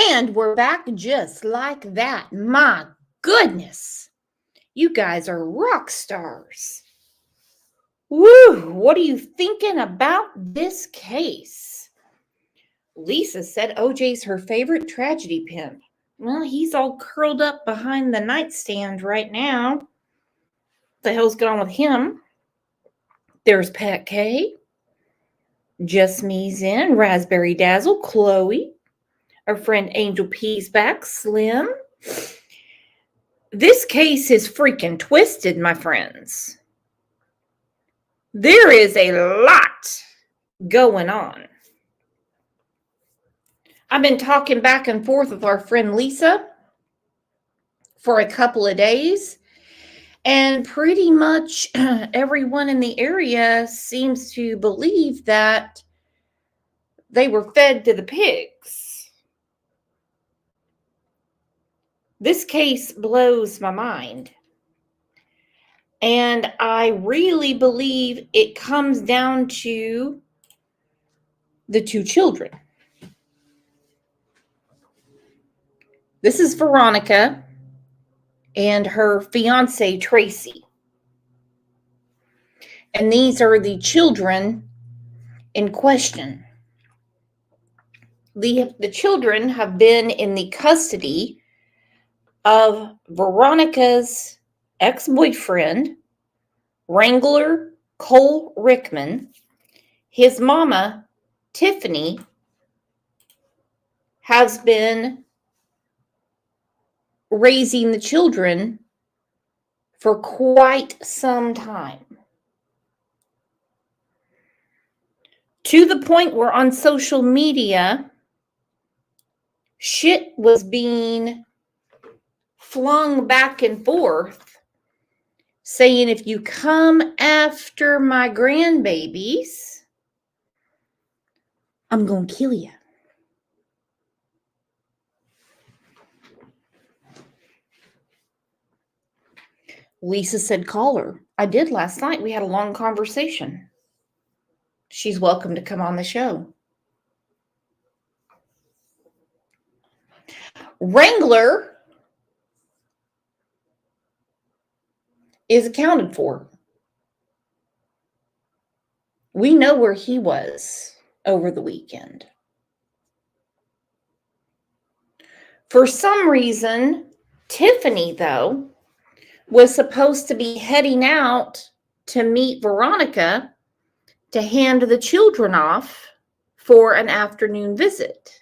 And we're back just like that. My goodness. You guys are rock stars. Woo! What are you thinking about this case? Lisa said OJ's her favorite tragedy pimp. Well, he's all curled up behind the nightstand right now. What the hell's going on with him? There's Pat K, Just Me's in, Raspberry Dazzle, Chloe, our friend Angel P's back, Slim. This case is freaking twisted, my friends. There is a lot going on. I've been talking back and forth with our friend Lisa for a couple of days, and pretty much everyone in the area seems to believe that they were fed to the pigs. This case blows my mind. And I really believe it comes down to the two children. This is Veronica and her fiance, Tracy. And these are the children in question. The children have been in the custody of Veronica's ex-boyfriend, Wrangler Cole Rickman. His mama, Tiffany, has been raising the children for quite some time. To the point where on social media, shit was being flung back and forth saying, if you come after my grandbabies, I'm going to kill you. Lisa said, call her. I did last night. We had a long conversation. She's welcome to come on the show. Wrangler is accounted for. We know where he was over the weekend. For some reason, Tiffany, though, was supposed to be heading out to meet Veronica to hand the children off for an afternoon visit.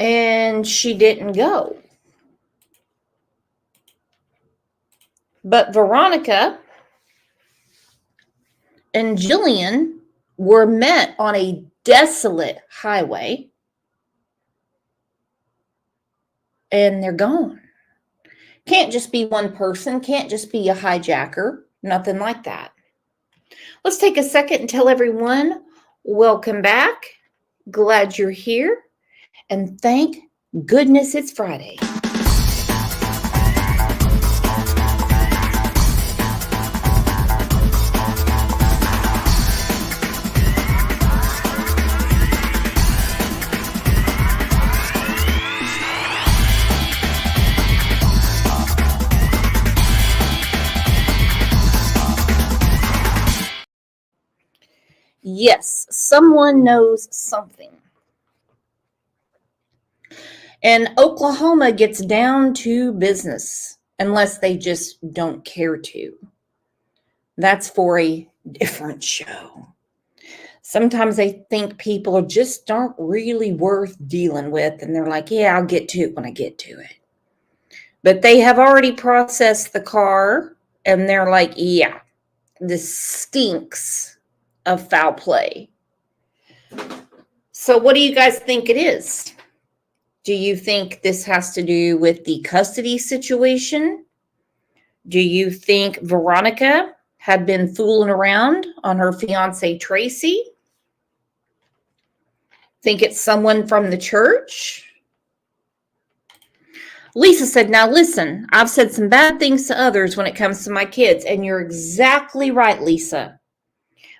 And she didn't go. But Veronica and Jillian were met on a desolate highway, and they're gone. Can't just be one person, can't just be a hijacker, nothing like that. Let's take a second and tell everyone, welcome back. Glad you're here. And thank goodness it's Friday. Yes, someone knows something. And Oklahoma gets down to business, unless they just don't care to. That's for a different show. Sometimes they think people just aren't really worth dealing with, and they're like, yeah, I'll get to it when I get to it. But they have already processed the car, and they're like, yeah, this stinks of foul play. So what do you guys think it is? Do you think this has to do with the custody situation? Do you think Veronica had been fooling around on her fiance, Tracy? Think it's someone from the church? Lisa said, now listen, I've said some bad things to others when it comes to my kids, and you're exactly right, Lisa.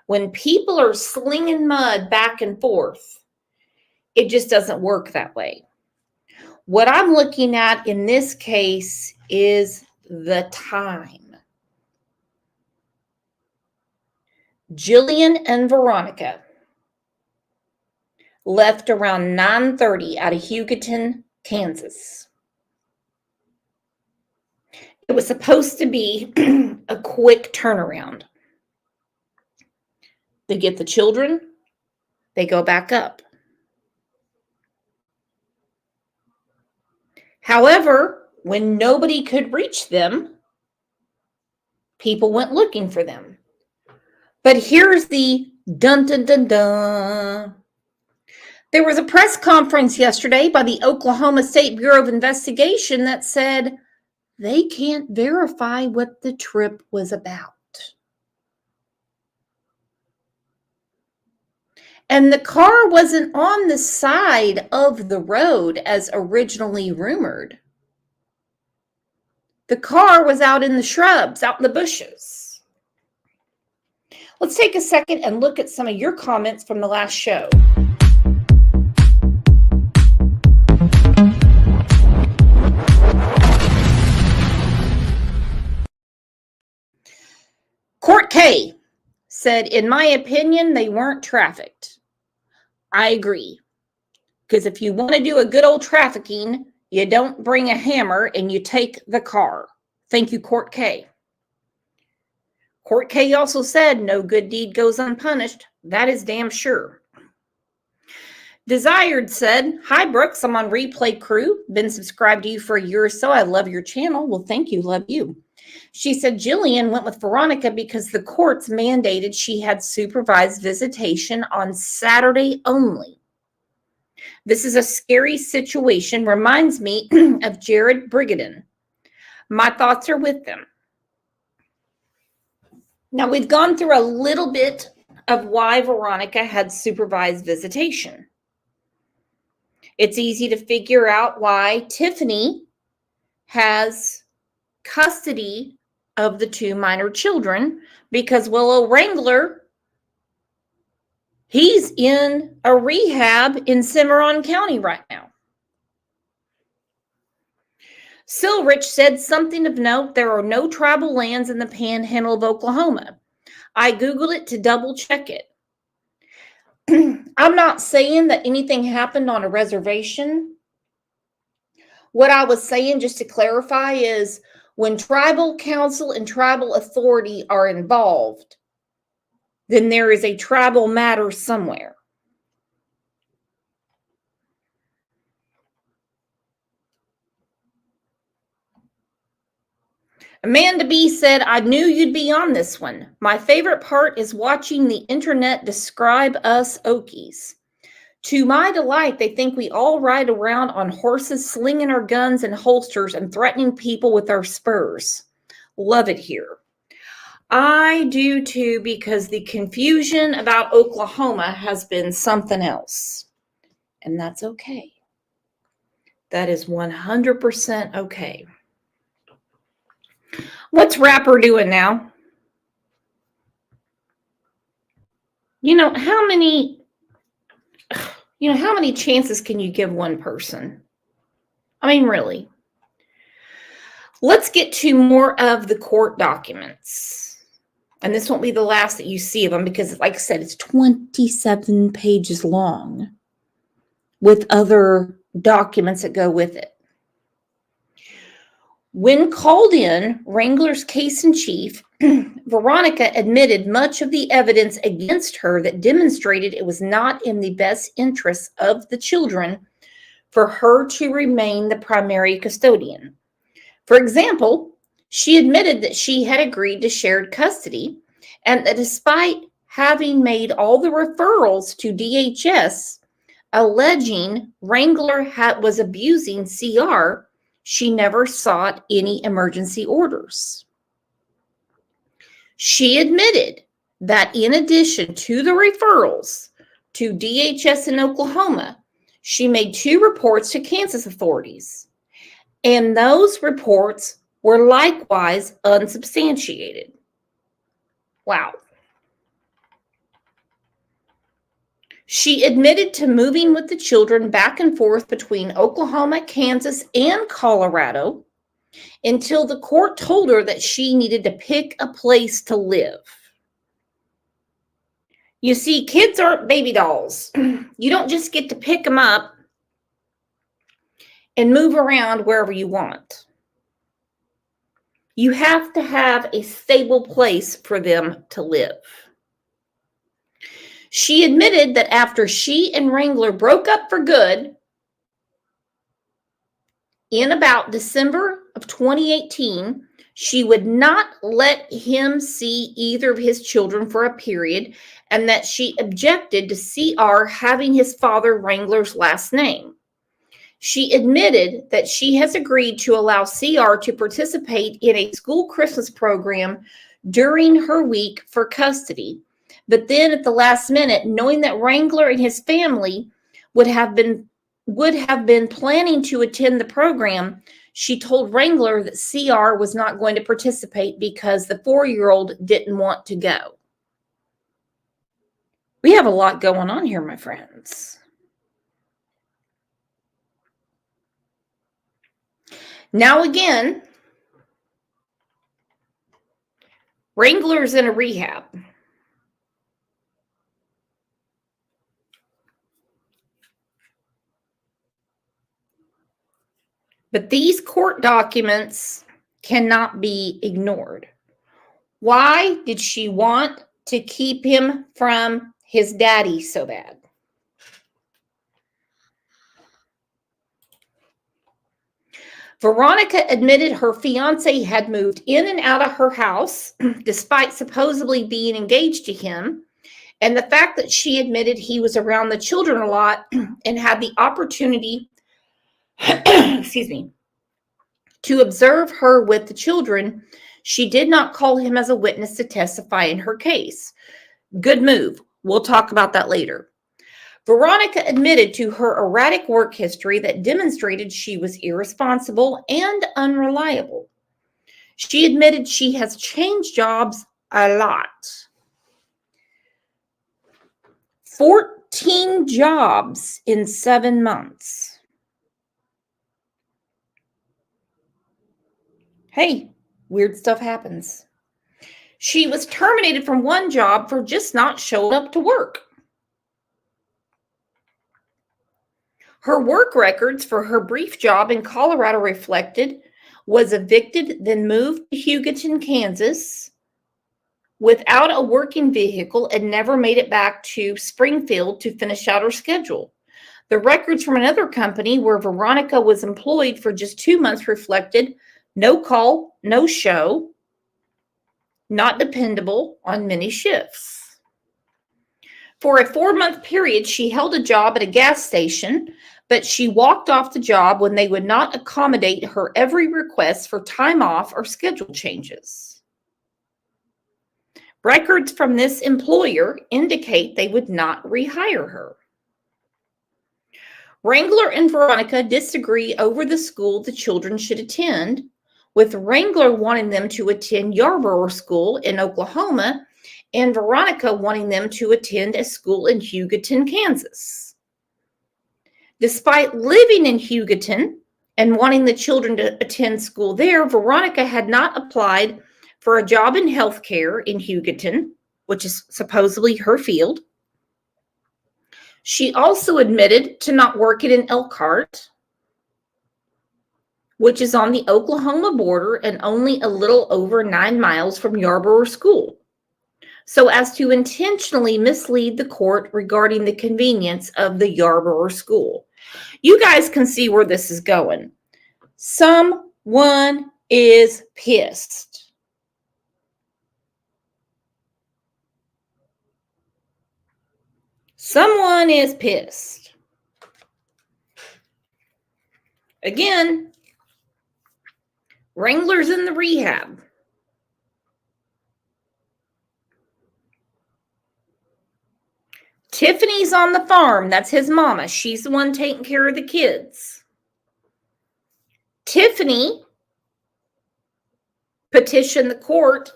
When people are slinging mud back and forth, It just doesn't work that way. What I'm looking at in this case is the time. Jillian and Veronica left around 9:30 out of Hugoton, Kansas. It was supposed to be a quick turnaround. They get the children, they go back up. However, when nobody could reach them, people went looking for them. But here's the dun dun dun dun. There was a press conference yesterday by the Oklahoma State Bureau of Investigation that said they can't verify what the trip was about. And the car wasn't on the side of the road as originally rumored. The car was out in the shrubs, out in the bushes. Let's take a second and look at some of your comments from the last show. Court K said, in my opinion, they weren't trafficked. I agree. Because if you want to do a good old trafficking, you don't bring a hammer and you take the car. Thank you, Court K. Court K also said, no good deed goes unpunished. That is damn sure. Desired said, hi, Brooks. I'm on Replay Crew. Been subscribed to you for a year or so. I love your channel. Well, thank you. Love you. She said Jillian went with Veronica because the courts mandated she had supervised visitation on Saturday only. This is a scary situation. Reminds me of Jared Brigadon. My thoughts are with them. Now, we've gone through a little bit of why Veronica had supervised visitation. It's easy to figure out why Tiffany has custody of the two minor children, because Willow Wrangler, he's in a rehab in Cimarron County right now. Silrich said something of note, there are no tribal lands in the panhandle of Oklahoma. I Googled it to double check it. I'm not saying that anything happened on a reservation. What I was saying, just to clarify, is when tribal council and tribal authority are involved, then there is a tribal matter somewhere. Amanda B said, I knew you'd be on this one. My favorite part is watching the internet describe us Okies. To my delight, they think we all ride around on horses, slinging our guns and holsters and threatening people with our spurs. Love it here. I do too, because the confusion about Oklahoma has been something else. And that's okay. That is 100% okay. What's Rapper doing now? How many chances can you give one person? I mean, really. Let's get to more of the court documents. And this won't be the last that you see of them because, like I said, it's 27 pages long with other documents that go with it. When called in, Wrangler's case in chief, Veronica admitted much of the evidence against her that demonstrated it was not in the best interests of the children for her to remain the primary custodian. For example, she admitted that she had agreed to shared custody and that despite having made all the referrals to DHS alleging Wrangler was abusing CR, she never sought any emergency orders. She admitted that in addition to the referrals to DHS in Oklahoma, she made 2 reports to Kansas authorities, and those reports were likewise unsubstantiated. Wow. She admitted to moving with the children back and forth between Oklahoma, Kansas, and Colorado until the court told her that she needed to pick a place to live. You see, kids aren't baby dolls. You don't just get to pick them up and move around wherever you want. You have to have a stable place for them to live. She admitted that after she and Wrangler broke up for good in about December of 2018, she would not let him see either of his children for a period, and that she objected to CR having his father Wrangler's last name. She admitted that she has agreed to allow CR to participate in a school Christmas program during her week for custody. But then at the last minute, knowing that Wrangler and his family would have been planning to attend the program, she told Wrangler that CR was not going to participate because the 4-year-old didn't want to go. We have a lot going on here, my friends. Now again, Wrangler's in a rehab. But these court documents cannot be ignored. Why did she want to keep him from his daddy so bad? Veronica admitted her fiance had moved in and out of her house despite supposedly being engaged to him, and the fact that she admitted he was around the children a lot and had the opportunity to observe her with the children, she did not call him as a witness to testify in her case. Good move. We'll talk about that later. Veronica admitted to her erratic work history that demonstrated she was irresponsible and unreliable. She admitted she has changed jobs a lot. 14 jobs in 7 months. Hey, weird stuff happens. She was terminated from one job for just not showing up to work. Her work records for her brief job in Colorado reflected was evicted, then moved to Hugoton, Kansas, without a working vehicle and never made it back to Springfield to finish out her schedule. The records from another company where Veronica was employed for just 2 months reflected no call, no show, not dependable on many shifts. For a 4-month period, she held a job at a gas station, but she walked off the job when they would not accommodate her every request for time off or schedule changes. Records from this employer indicate they would not rehire her. Wrangler and Veronica disagree over the school the children should attend, with Wrangler wanting them to attend Yarborough School in Oklahoma and Veronica wanting them to attend a school in Hugoton, Kansas. Despite living in Hugoton and wanting the children to attend school there, Veronica had not applied for a job in healthcare in Hugoton, which is supposedly her field. She also admitted to not working in Elkhart, which is on the Oklahoma border and only a little over 9 miles from Yarborough School, so as to intentionally mislead the court regarding the convenience of the Yarborough School. You guys can see where this is going. Someone is pissed. Someone is pissed. Again, Wrangler's in the rehab. Tiffany's on the farm. That's his mama. She's the one taking care of the kids. Tiffany petitioned the court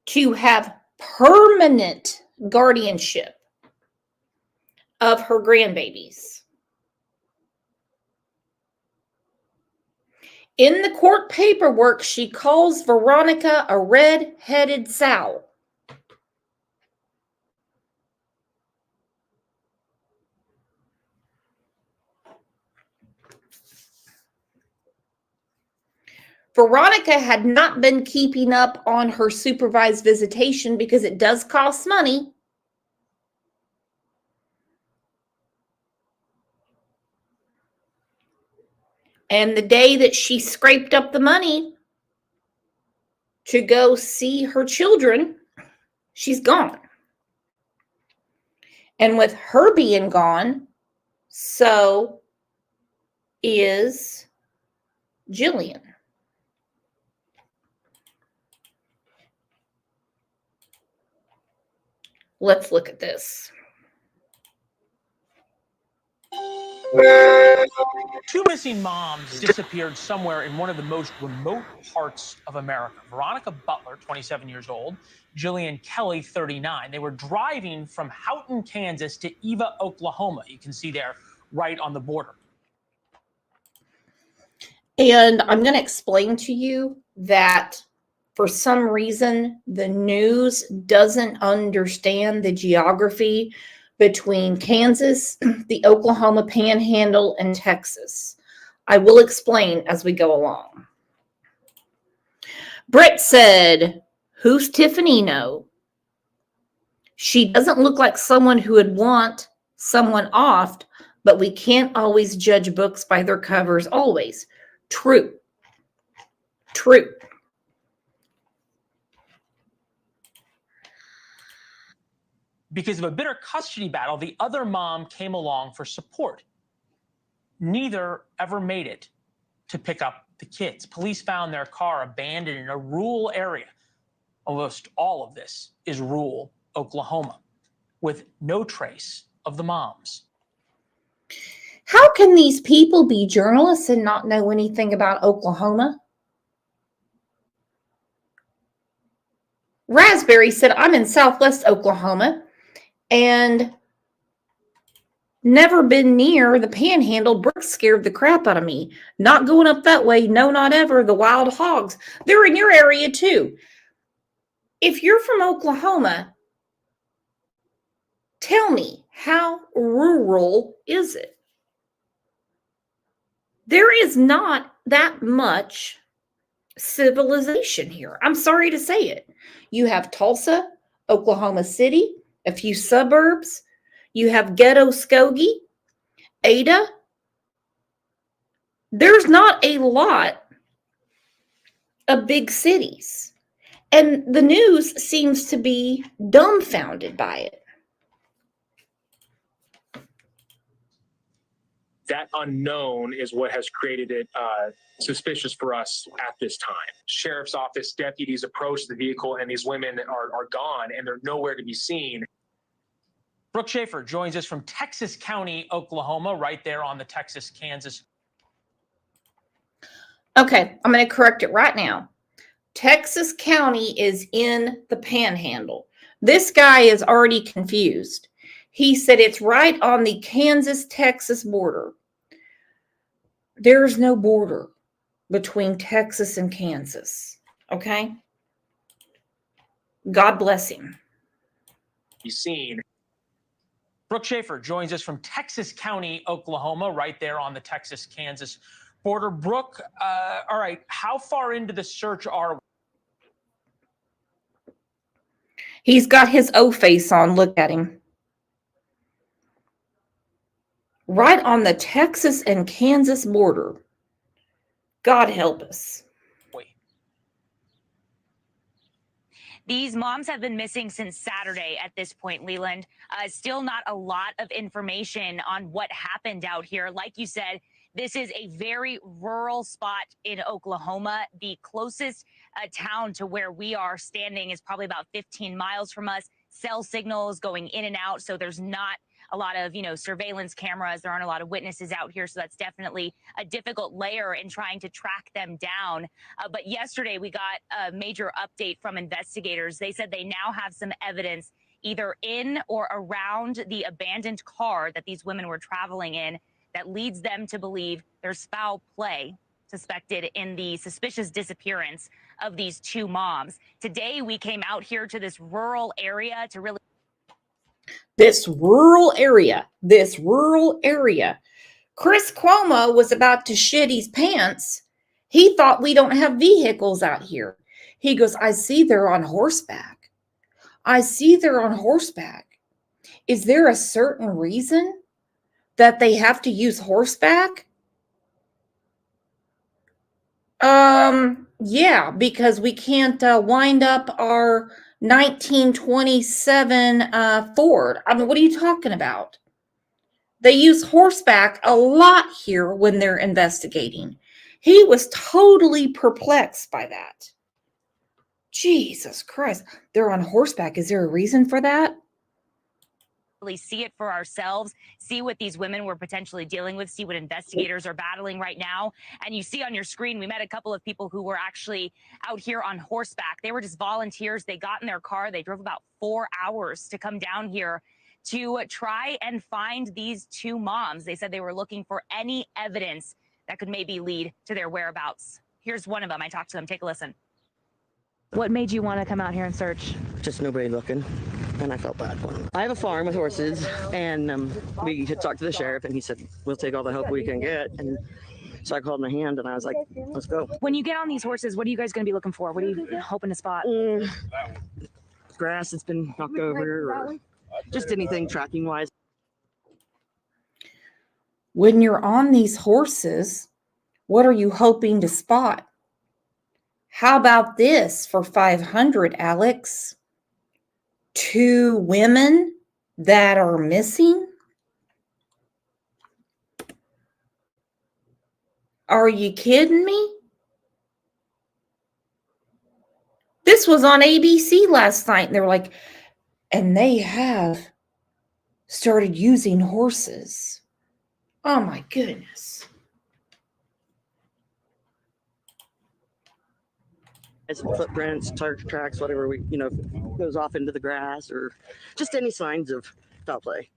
to have permanent guardianship. of her grandbabies. In the court paperwork, she calls Veronica a red-headed sow. Veronica had not been keeping up on her supervised visitation because it does cost money. And the day that she scraped up the money to go see her children, she's gone. And with her being gone, so is Jillian. Let's look at this. Two missing moms disappeared somewhere in one of the most remote parts of America. Veronica Butler, 27 years old, Jillian Kelly, 39. They were driving from Houghton, Kansas to Eva, Oklahoma. You can see there right on the border. And I'm going to explain to you that for some reason, the news doesn't understand the geography between Kansas, the Oklahoma Panhandle, and Texas. I will explain as we go along. Britt said, "Who's Tiffany? No. She doesn't look like someone who would want someone off, but we can't always judge books by their covers always." True. True. Because of a bitter custody battle, the other mom came along for support. Neither ever made it to pick up the kids. Police found their car abandoned in a rural area. Almost all of this is rural Oklahoma, with no trace of the moms. How can these people be journalists and not know anything about Oklahoma? Raspberry said, "I'm in Southwest Oklahoma and never been near the Panhandle. Brooks scared the crap out of me. Not going up that way. No, not ever. The wild hogs. They're in your area too." If you're from Oklahoma, tell me, how rural is it? There is not that much civilization here. I'm sorry to say it. You have Tulsa, Oklahoma City, a few suburbs. You have Ghetto Skokie, Ada. There's not a lot of big cities. And the news seems to be dumbfounded by it. That unknown is what has created it suspicious for us at this time. Sheriff's office deputies approach the vehicle and these women are gone and they're nowhere to be seen. Brooke Schaefer joins us from Texas County, Oklahoma, right there on the Texas-Kansas. Okay, I'm going to correct it right now. Texas County is in the Panhandle. This guy is already confused. He said it's right on the Kansas-Texas border. There's no border between Texas and Kansas, okay? God bless him. He's seen. Brooke Schaefer joins us from Texas County, Oklahoma, right there on the Texas-Kansas border. Brooke, all right, how far into the search are we? He's got his O face on. Look at him. Right on the Texas and Kansas border. God help us. These moms have been missing since Saturday at this point, Leland. Still not a lot of information on what happened out here. Like you said, this is a very rural spot in Oklahoma. The closest town to where we are standing is probably about 15 miles from us. Cell signals going in and out, so there's not a lot of, surveillance cameras. There aren't a lot of witnesses out here, so that's definitely a difficult layer in trying to track them down. But yesterday we got a major update from investigators. They said they now have some evidence either in or around the abandoned car that these women were traveling in that leads them to believe there's foul play suspected in the suspicious disappearance of these two moms. Today, we came out here to this rural area to really. This rural area. Chris Cuomo was about to shit his pants. He thought we don't have vehicles out here. He goes, I see they're on horseback. Is there a certain reason that they have to use horseback? Yeah, because we can't wind up our 1927 Ford. I mean, what are you talking about? They use horseback a lot here when they're investigating. He was totally perplexed by that. Jesus Christ. They're on horseback. Is there a reason for that? See it for ourselves, see what these women were potentially dealing with, see what investigators are battling right now. And you see on your screen, we met a couple of people who were actually out here on horseback. They were just volunteers. They got in their car. They drove about 4 hours to come down here to try and find these two moms. They said they were looking for any evidence that could maybe lead to their whereabouts. Here's one of them. I talked to them. Take a listen. What made you want to come out here and search? Just nobody looking, and I felt bad for them. I have a farm with horses, and we had talked to the sheriff, and he said, we'll take all the help we can get. And so I called my hand, and I was like, let's go. When you get on these horses, what are you guys going to be looking for? What are you hoping to spot? Grass that's been knocked over, or just anything tracking-wise. When you're on these horses, what are you hoping to spot? How about this for 500, Alex? 2 women that are missing? Are you kidding me? This was on ABC last night, and they were like, and they have started using horses. Oh my goodness. Some footprints, tire tracks, whatever goes off into the grass, or just any signs of foul play.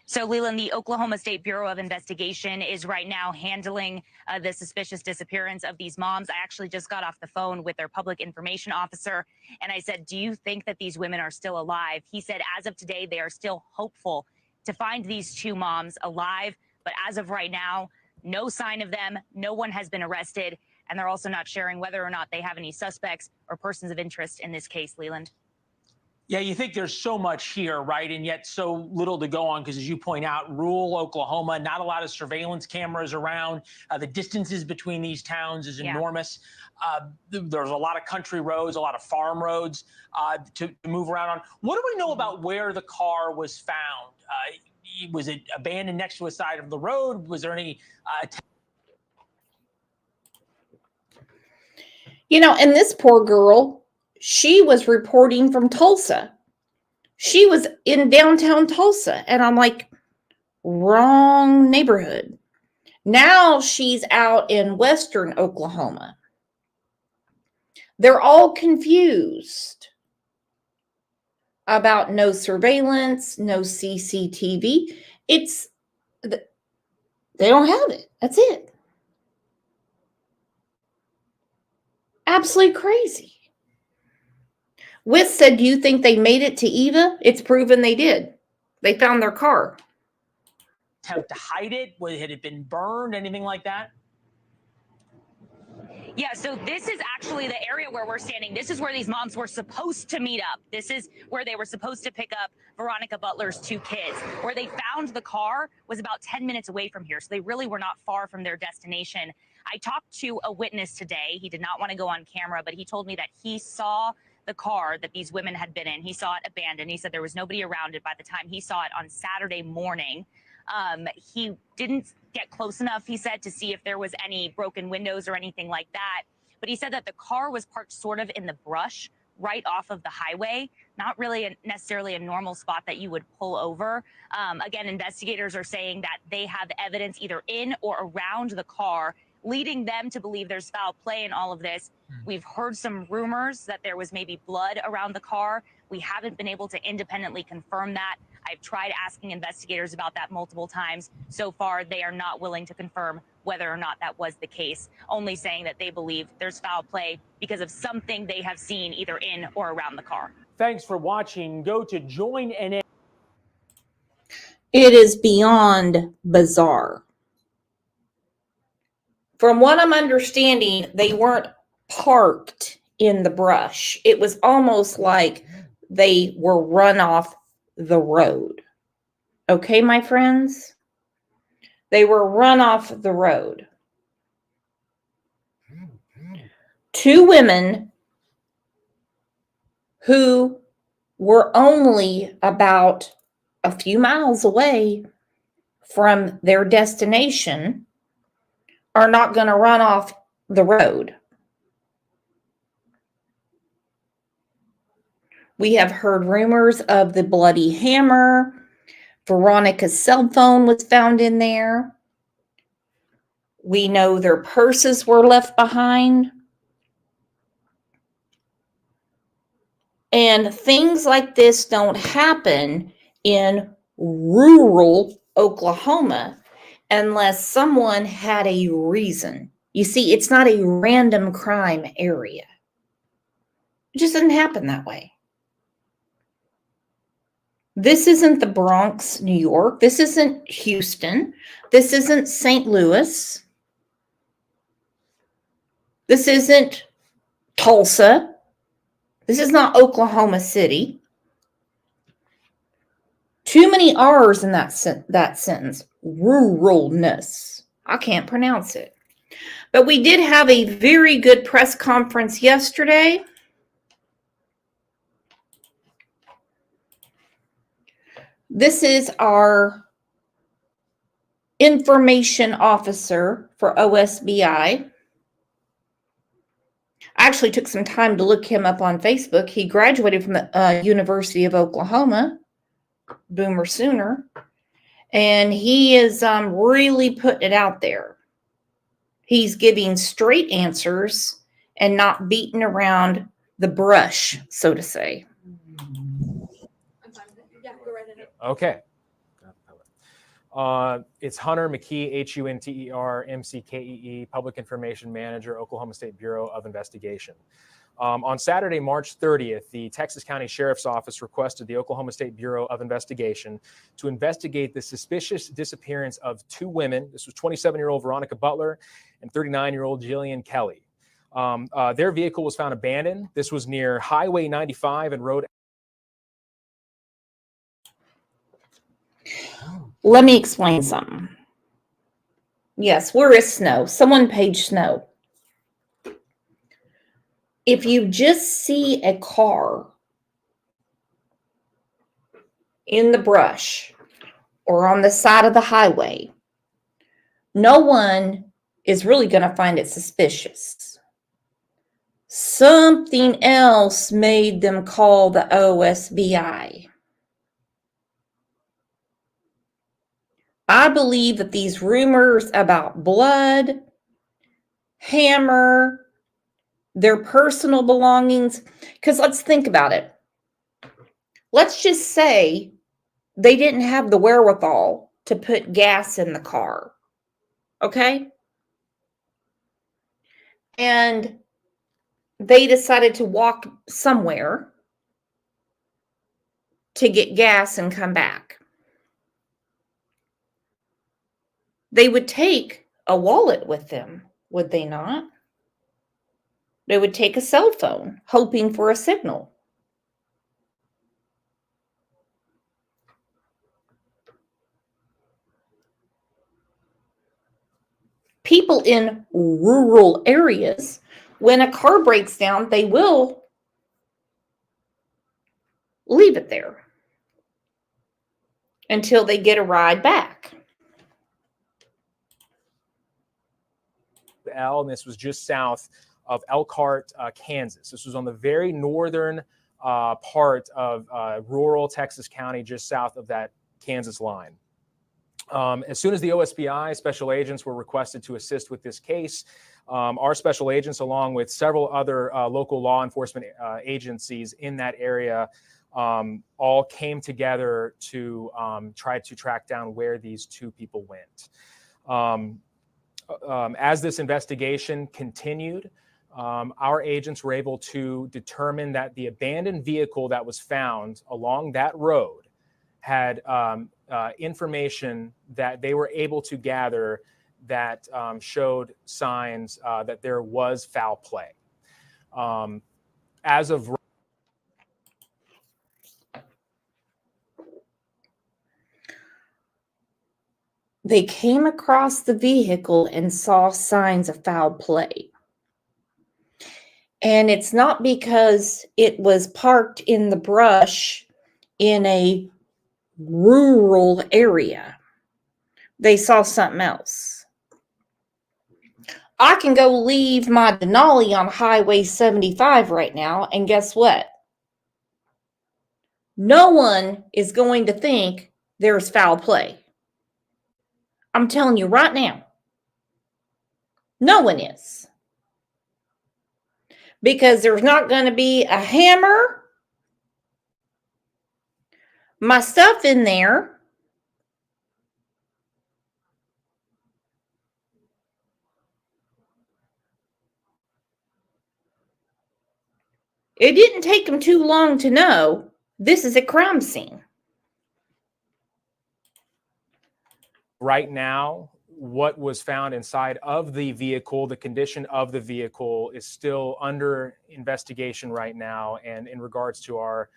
So, Leland, the Oklahoma State Bureau of Investigation is right now handling the suspicious disappearance of these moms. I actually just got off the phone with their public information officer, and I said, do you think that these women are still alive? He said, as of today, they are still hopeful to find these two moms alive. But as of right now, no sign of them. No one has been arrested. And they're also not sharing whether or not they have any suspects or persons of interest in this case, Leland. Yeah, you think there's so much here, right? And yet so little to go on because, as you point out, rural Oklahoma, not a lot of surveillance cameras around. The distances between these towns is enormous. There's a lot of country roads, a lot of farm roads to move around on. What do we know about where the car was found? Was it abandoned next to a side of the road? Was there any... And this poor girl, she was reporting from Tulsa. She was in downtown Tulsa. And I'm like, wrong neighborhood. Now she's out in western Oklahoma. They're all confused about no surveillance, no CCTV. They don't have it. That's it. Absolutely crazy. Witt said, do you think they made it to Eva? It's proven they did. They found their car. Attempt to hide it? Had it been burned? Anything like that? Yeah, so this is actually the area where we're standing. This is where these moms were supposed to meet up. This is where they were supposed to pick up Veronica Butler's 2 kids. Where they found the car was about 10 minutes away from here, so they really were not far from their destination. I talked to a witness today. He did not want to go on camera, but he told me that he saw the car that these women had been in. He saw it abandoned. He said there was nobody around it by the time he saw it on Saturday morning. He didn't get close enough, he said, to see if there was any broken windows or anything like that. But he said that the car was parked sort of in the brush right off of the highway, not really necessarily a normal spot that you would pull over. Again, investigators are saying that they have evidence either in or around the car leading them to believe there's foul play in all of this. We've heard some rumors that there was maybe blood around the car. We haven't been able to independently confirm that. I've tried asking investigators about that multiple times. So far, they are not willing to confirm whether or not that was the case, only saying that they believe there's foul play because of something they have seen either in or around the car. Thanks for watching. Go to join.nn. It is beyond bizarre. From what I'm understanding, they weren't parked in the brush. It was almost like they were run off the road. Okay, my friends? They were run off the road. 2 women who were only about a few miles away from their destination are not going to run off the road. We have heard rumors of the bloody hammer. Veronica's cell phone was found in there. We know their purses were left behind. And things like this don't happen in rural Oklahoma unless someone had a reason. You see, it's not a random crime area. It just doesn't happen that way. This isn't the Bronx, New York. This isn't Houston. This isn't St. Louis. This isn't Tulsa. This is not Oklahoma City. Too many R's in that sentence. Ruralness. I can't pronounce it. But we did have a very good press conference yesterday. This is our information officer for OSBI. I actually took some time to look him up on Facebook. He graduated from the University of Oklahoma, Boomer Sooner, and he is really putting it out there. He's giving straight answers and not beating around the brush, so to say. Okay. It's Hunter McKee, Hunter McKee, Public Information Manager, Oklahoma State Bureau of Investigation. On Saturday, March 30th, the Texas County Sheriff's Office requested the Oklahoma State Bureau of Investigation to investigate the suspicious disappearance of 2 women. This was 27-year-old Veronica Butler and 39-year-old Jillian Kelly. Their vehicle was found abandoned. This was near Highway 95 and Road. Let me explain something. Yes, where is Snow? Someone page Snow. If you just see a car in the brush or on the side of the highway, no one is really going to find it suspicious. Something else made them call the OSBI. I believe that these rumors about blood, hammer, their personal belongings, because let's think about it. Let's just say they didn't have the wherewithal to put gas in the car. Okay? And they decided to walk somewhere to get gas and come back. They would take a wallet with them, would they not? They would take a cell phone, hoping for a signal. People in rural areas, when a car breaks down, they will leave it there until they get a ride back. And this was just south of Elkhart, Kansas. This was on the very northern part of rural Texas County, just south of that Kansas line. As soon as the OSBI special agents were requested to assist with this case, our special agents, along with several other local law enforcement agencies in that area, all came together to try to track down where these two people went. As this investigation continued, our agents were able to determine that the abandoned vehicle that was found along that road had information that they were able to gather that showed signs that there was foul play. As of They came across the vehicle and saw signs of foul play. And it's not because it was parked in the brush in a rural area. They saw something else. I can go leave my Denali on Highway 75 right now, and guess what? No one is going to think there's foul play. I'm telling you right now. No one is. Because there's not going to be a hammer, my stuff in there. It didn't take them too long to know this is a crime scene. Right now, what was found inside of the vehicle, the condition of the vehicle, is still under investigation right now. And in regards to our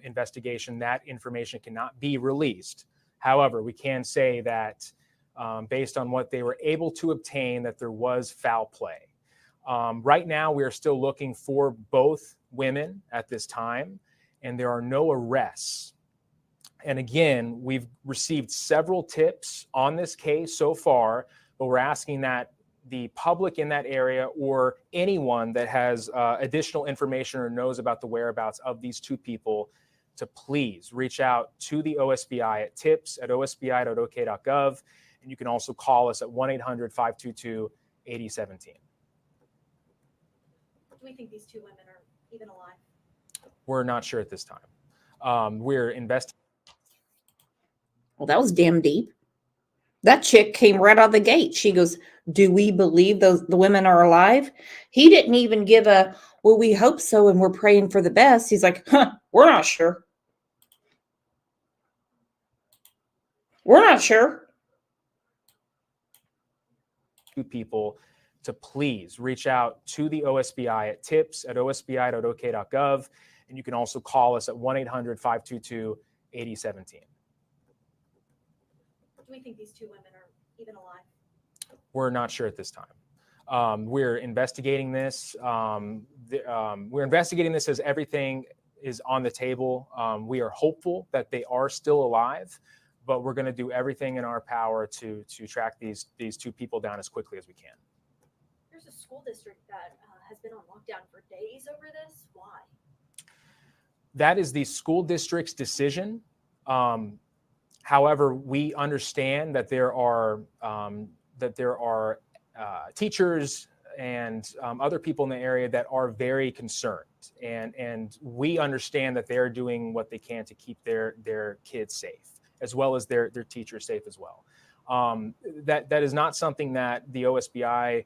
investigation, that information cannot be released. However, we can say that based on what they were able to obtain, that there was foul play. Right now, we are still looking for both women at this time, and there are no arrests. And again, we've received several tips on this case so far, but we're asking that the public in that area or anyone that has additional information or knows about the whereabouts of these two people to please reach out to the OSBI at tips@osbi.ok.gov. And you can also call us at 1-800-522-8017. Do we think these two women are even alive? We're not sure at this time. We're investigating. Well, that was damn deep. That chick came right out of the gate. She goes, do we believe the women are alive? He didn't even give a, well, we hope so, and we're praying for the best. He's like, we're not sure. We're not sure. Two people to please reach out to the OSBI at tips@osbi.ok.gov. And you can also call us at 1-800-522-8017. Do we think these two women are even alive? We're not sure at this time. We're investigating this. We're investigating this as everything is on the table. We are hopeful that they are still alive, but we're going to do everything in our power to track these two people down as quickly as we can. There's a school district that has been on lockdown for days over this. Why? That is the school district's decision. However, we understand that there are teachers and other people in the area that are very concerned, and we understand that they are doing what they can to keep their kids safe, as well as their teachers safe as well. That is not something that the OSBI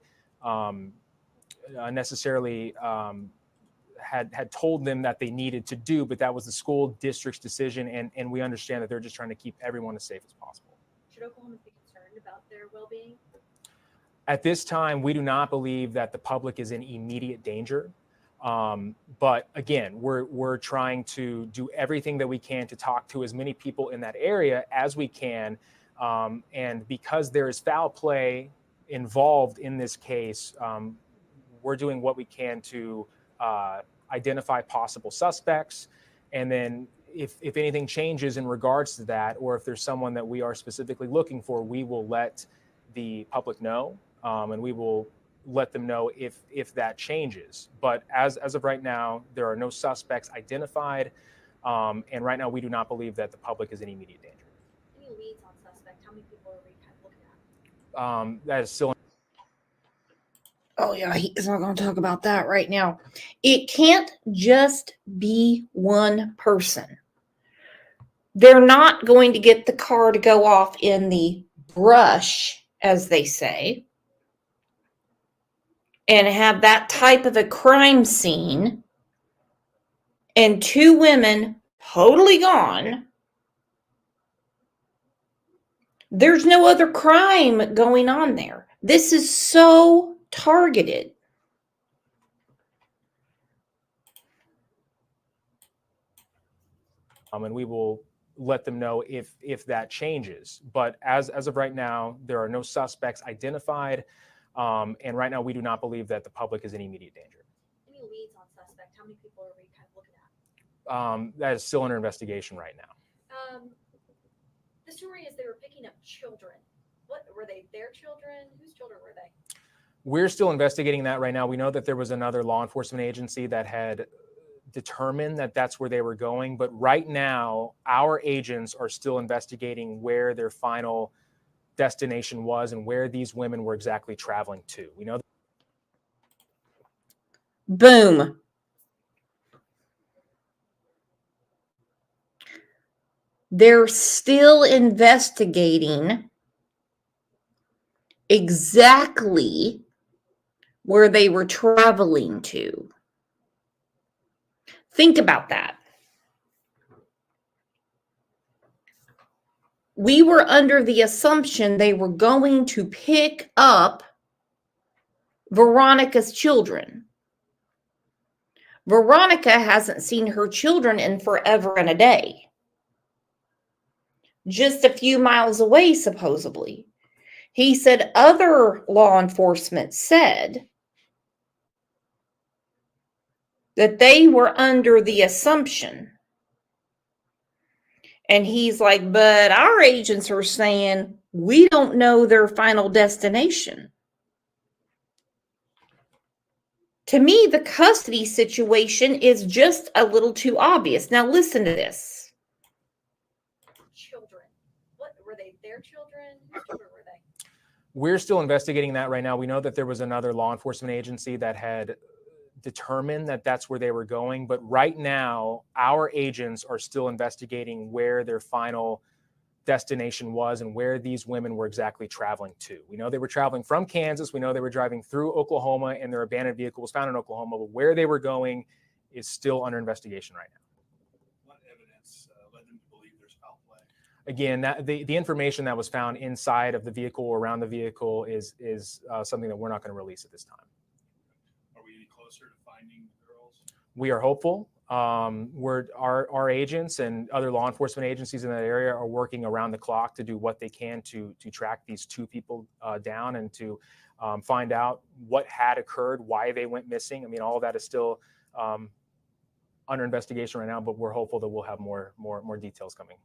necessarily had told them that they needed to do, but that was the school district's decision, and we understand that they're just trying to keep everyone as safe as possible. Should Oklahomans be concerned about their well-being? At this time, we do not believe that the public is in immediate danger. But again, we're trying to do everything that we can to talk to as many people in that area as we can. And because there is foul play involved in this case, we're doing what we can to identify possible suspects. And then if anything changes in regards to that, or if there's someone that we are specifically looking for, we will let the public know, and we will let them know if that changes. But as of right now, there are no suspects identified. And right now, we do not believe that the public is in immediate danger. Any leads on suspect? How How many people are we kind of looking at? That is still. Oh, yeah, he's not going to talk about that right now. It can't just be one person. They're not going to get the car to go off in the brush, as they say, and have that type of a crime scene and two women totally gone. There's no other crime going on there. This is so targeted. And we will let them know if that changes. But as of right now, there are no suspects identified, and right now we do not believe that the public is in immediate danger. Any leads on suspect? How many people are we kind of looking at? That is still under investigation right now. The story is they were picking up children. What were they? Their children? Whose children were they? We're still investigating that right now. We know that there was another law enforcement agency that had determined that that's where they were going. But right now, our agents are still investigating where their final destination was and where these women were exactly traveling to. We know. Boom. They're still investigating exactly where they were traveling to. Think about that. We were under the assumption they were going to pick up Veronica's children. Veronica hasn't seen her children in forever and a day. Just a few miles away, supposedly. He said other law enforcement said that they were under the assumption. And he's like, but our agents are saying we don't know their final destination. To me, the custody situation is just a little too obvious. Now, listen to this. Children. What were they? Their children? Whose children were they? We're still investigating that right now. We know that there was another law enforcement agency that had determined that that's where they were going. But right now, our agents are still investigating where their final destination was and where these women were exactly traveling to. We know they were traveling from Kansas. We know they were driving through Oklahoma and their abandoned vehicle was found in Oklahoma. But where they were going is still under investigation right now. What evidence led them to believe there's foul play? Again, the information that was found inside of the vehicle or around the vehicle is something that we're not going to release at this time. Are we any closer to finding the girls? We are hopeful. Our agents and other law enforcement agencies in that area are working around the clock to do what they can to track these two people down and to find out what had occurred, why they went missing. I mean, all of that is still under investigation right now, but we're hopeful that we'll have more details coming.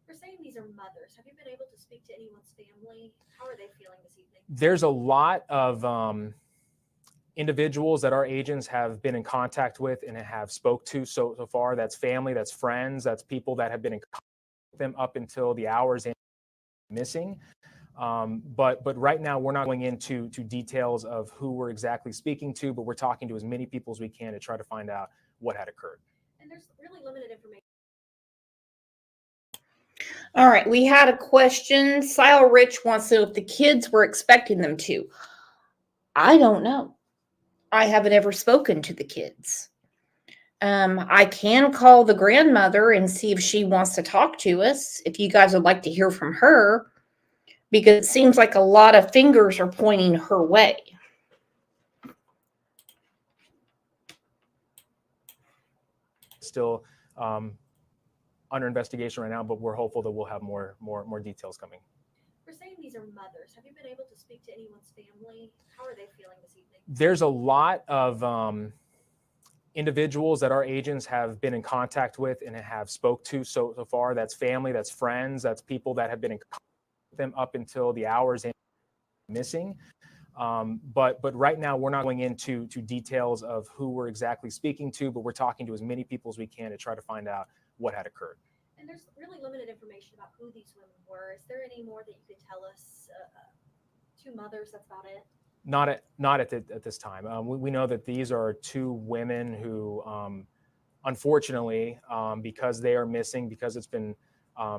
We're saying these are mothers. Have you been able to speak to anyone's family? How are they feeling this evening? There's a lot of individuals that our agents have been in contact with and have spoke to so far. That's family, that's friends, that's people that have been in contact with them up until the hours missing. But right now we're not going into details of who we're exactly speaking to, but we're talking to as many people as we can to try to find out what had occurred. And there's really limited information. All right, we had a question. Sile Rich wants to know if the kids were expecting them to. I don't know. I haven't ever spoken to the kids. I can call the grandmother and see if she wants to talk to us, if you guys would like to hear from her, because it seems like a lot of fingers are pointing her way. Still under investigation right now, but we're hopeful that we'll have more details coming. We're saying these are mothers. Have you been able to speak to anyone's family? How are they feeling this evening? There's a lot of individuals that our agents have been in contact with and have spoke to so far. That's family, that's friends, that's people that have been in contact with them up until the hours missing. But right now we're not going into details of who we're exactly speaking to, but we're talking to as many people as we can to try to find out what had occurred. And there's really limited information. information about who these women were. Is there any more that you could tell us? Two mothers, that's about it. Not at this time. We know that these are two women who, unfortunately, because they are missing, because it's been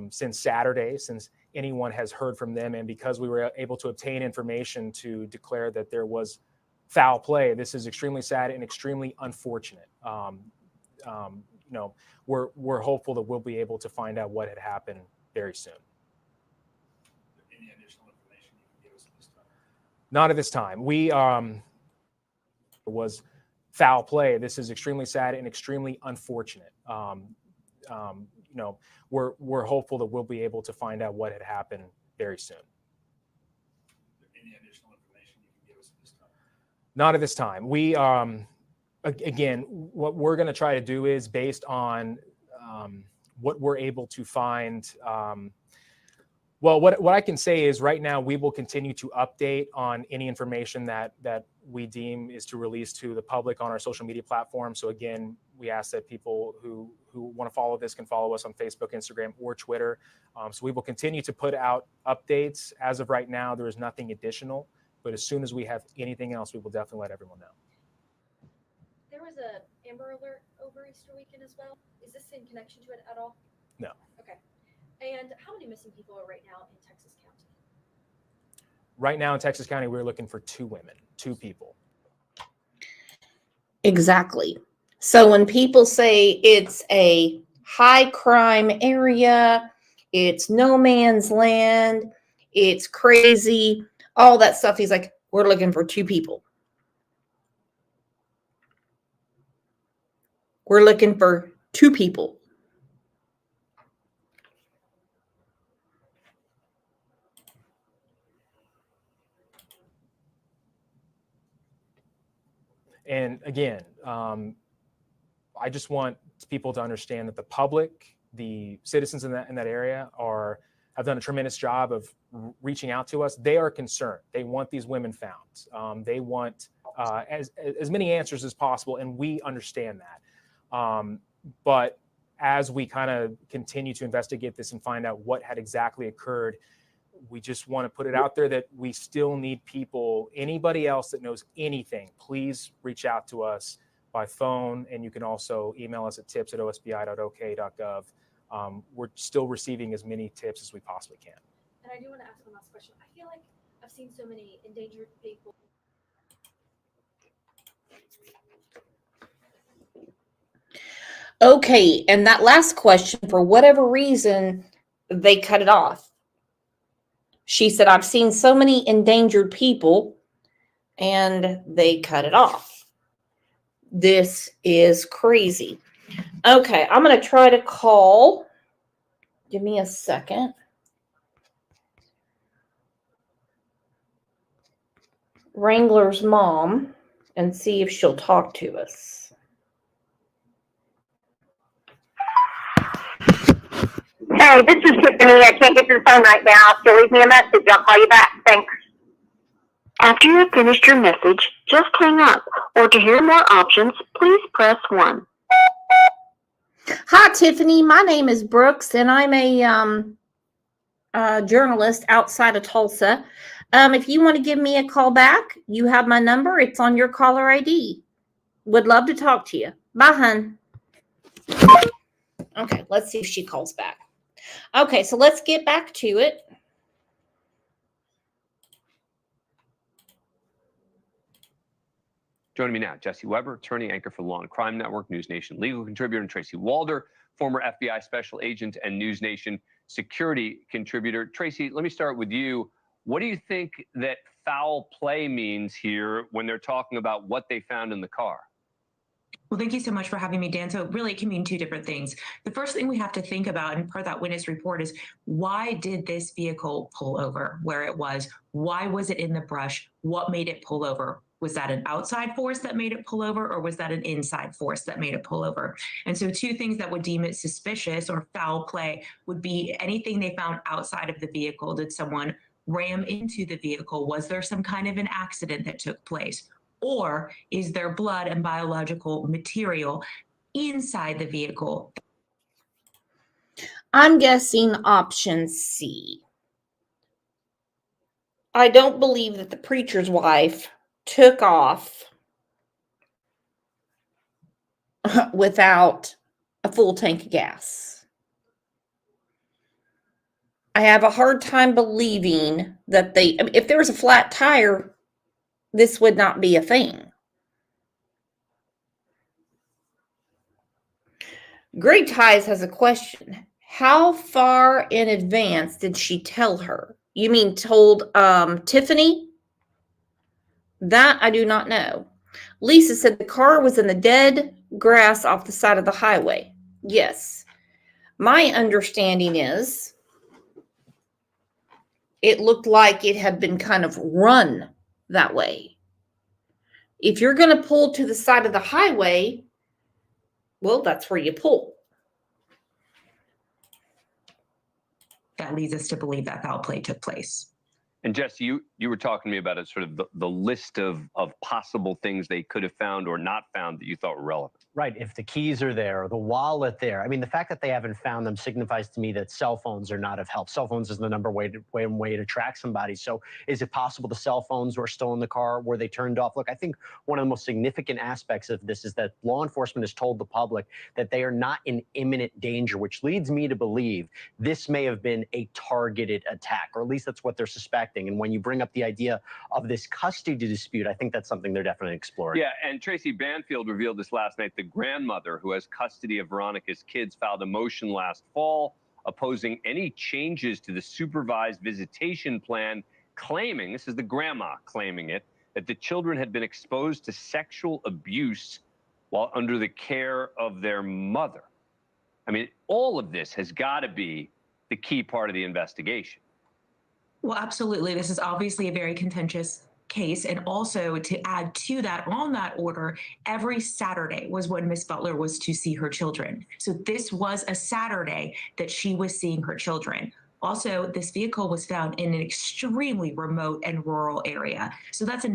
since Saturday, since anyone has heard from them, and because we were able to obtain information to declare that there was foul play, this is extremely sad and extremely unfortunate. We're hopeful that we'll be able to find out what had happened very soon. Any additional information you can give us at this time? Not at this time. We was foul play. This is extremely sad and extremely unfortunate. We're hopeful that we'll be able to find out what had happened very soon. Any additional information you can give us at this time? Not at this time. We again, what we're going to try to do is based on what we're able to find. Well, what I can say is right now we will continue to update on any information that we deem is to release to the public on our social media platforms. So again, we ask that people who want to follow this can follow us on Facebook, Instagram, or Twitter. So we will continue to put out updates. As of right now, there is nothing additional, but as soon as we have anything else, we will definitely let everyone know. There was a Amber Alert over Easter weekend as well. Is this in connection to it at all? No. Okay. And how many missing people are right now in Texas County? Right now in Texas County, we're looking for two people. Exactly. So when people say it's a high crime area, it's no man's land, it's crazy, all that stuff, he's like, we're looking for two people. We're looking for two people. And again, I just want people to understand that the public, the citizens in that area have done a tremendous job of reaching out to us. They are concerned. They want these women found. They want as many answers as possible, and we understand that. But as we kind of continue to investigate this and find out what had exactly occurred, we just want to put it out there that we still need people. Anybody else that knows anything, please reach out to us by phone, and you can also email us at tips@osbi.ok.gov. We're still receiving as many tips as we possibly can. And I do want to ask one last question. I feel like I've seen so many endangered people. Okay, and that last question, for whatever reason, they cut it off. She said, I've seen so many endangered people, and they cut it off. This is crazy. Okay, I'm going to try to call. Give me a second. Wrangler's mom and see if she'll talk to us. Hey, this is Tiffany. I can't get your phone right now, so leave me a message. I'll call you back. Thanks. After you have finished your message, just hang up. Or to hear more options, please press 1. Hi, Tiffany. My name is Brooks, and I'm a journalist outside of Tulsa. If you want to give me a call back, you have my number. It's on your caller ID. Would love to talk to you. Bye, hun. Okay, let's see if she calls back. Okay, so let's get back to it. Joining me now, Jesse Weber, attorney, anchor for Law and Crime Network, News Nation legal contributor, and Tracy Walder, former FBI special agent and News Nation security contributor. Tracy, let me start with you. What do you think that foul play means here when they're talking about what they found in the car? Well, thank you so much for having me, Dan. So it really can mean two different things. The first thing we have to think about, and per that witness report, is why did this vehicle pull over where it was? Why was it in the brush? What made it pull over? Was that an outside force that made it pull over, or was that an inside force that made it pull over? And so two things that would deem it suspicious or foul play would be anything they found outside of the vehicle. Did someone ram into the vehicle? Was there some kind of an accident that took place? Or is there blood and biological material inside the vehicle? I'm guessing option C. I don't believe that the preacher's wife took off without a full tank of gas. I have a hard time believing that if there was a flat tire, this would not be a thing. Greg Ties has a question. How far in advance did she tell her? You mean told Tiffany? That I do not know. Lisa said the car was in the dead grass off the side of the highway. Yes. My understanding is it looked like it had been kind of run that way. If you're going to pull to the side of the highway, well, that's where you pull. That leads us to believe that foul play took place. And Jesse, you were talking to me about sort of the list of possible things they could have found or not found that you thought were relevant. Right. If the keys are there, or the wallet there. I mean, the fact that they haven't found them signifies to me that cell phones are not of help. Cell phones is the number way to track somebody. So is it possible the cell phones were still in the car? Were they turned off? Look, I think one of the most significant aspects of this is that law enforcement has told the public that they are not in imminent danger, which leads me to believe this may have been a targeted attack, or at least that's what they're suspecting. And when you bring up the idea of this custody dispute, I think that's something they're definitely exploring. Yeah, and Tracy Banfield revealed this last night. The grandmother who has custody of Veronica's kids filed a motion last fall opposing any changes to the supervised visitation plan, claiming, this is the grandma claiming it, that the children had been exposed to sexual abuse while under the care of their mother. I mean, all of this has got to be the key part of the investigation. Well, absolutely. This is obviously a very contentious case. And also to add to that, on that order, every Saturday was when Miss Butler was to see her children. So this was a Saturday that she was seeing her children. Also, this vehicle was found in an extremely remote and rural area. So that's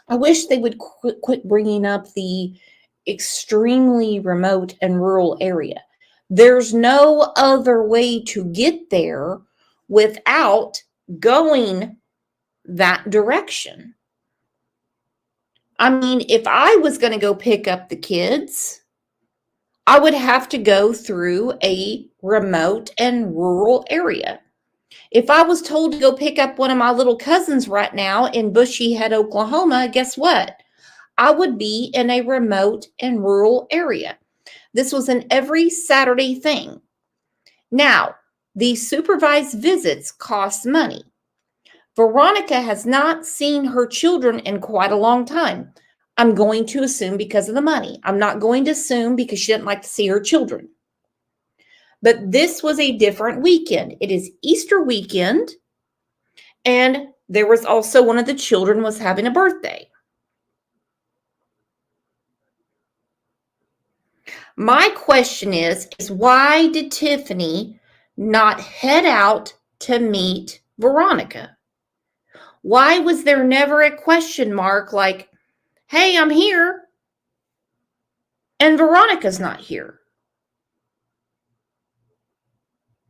I wish they would quit bringing up the extremely remote and rural area. There's no other way to get there without going that direction. I mean, if I was going to go pick up the kids, I would have to go through a remote and rural area. If I was told to go pick up one of my little cousins right now in Bushy Head, Oklahoma, guess what? I would be in a remote and rural area. This was an every Saturday thing. Now, these supervised visits cost money. Veronica has not seen her children in quite a long time. I'm going to assume because of the money. I'm not going to assume because she didn't like to see her children. But this was a different weekend. It is Easter weekend, and there was also one of the children was having a birthday. My question is why did Tiffany not head out to meet Veronica? Why was there never a question mark like, hey, I'm here, and Veronica's not here?